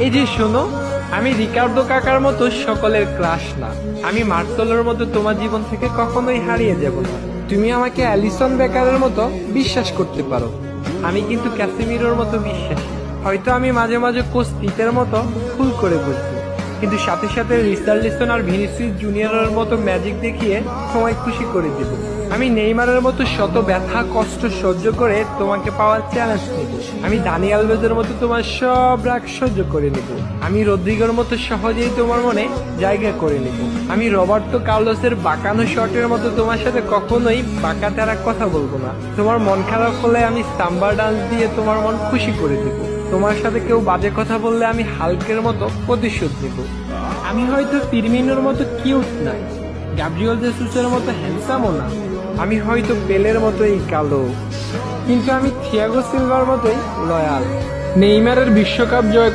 এই যে শোনো, আমি রিকার্ডো কাকার মতো সকলের ক্রাশ না, আমি মার্সেলোর মতো তোমার জীবন থেকে কখনোই হারিয়ে যাব না। তুমি আমাকে অ্যালিসন বেকারের মতো বিশ্বাস করতে পারো, আমি কিন্তু ক্যাসিমিরোর মতো বিশ্বাসী। হয়তো আমি মাঝে মাঝে কোচ পিটের মতো ভুল করে বসবো, কিন্তু সাথে সাথে রিচার্লিসন আর ভিনিসিয়াস জুনিয়রের মতো ম্যাজিক দেখিয়ে তোমায় খুশি করে দেব। আমি নেইমারের মতো শত ব্যথা কষ্ট সহ্য করে তোমাকে পাওয়ার চ্যালেঞ্জ নেব। আমি দানি আলভেজের মতো তোমার সব রাগ সহ্য করে নেব। আমি রদ্রিগোর মতো সহজেই তোমার মনে জায়গা করে নেব। আমি রবার্তো কার্লোসের বাঁকানো শটের মতো তোমার সাথে কখনোই বাঁকা তেরা কথা বলবো না। তোমার মন খারাপ হলে আমি সাম্বার ডান্স দিয়ে তোমার মন খুশি করে দেব। তোমার সাথে কেউ বাজে কথা বললে আমি হালকের মতো প্রতিশোধ নেব। আমি হয়তো ফিরমিনোর মতো কিউট না, গ্যাব্রিয়েল জেসুসের মতো হ্যান্ডসামও না, আমি হয়তো পেলের মতোই কালো, কিন্তু আমি থিয়াগো সিলভার মতোই লয়াল। নেইমারের বিশ্বকাপ জয়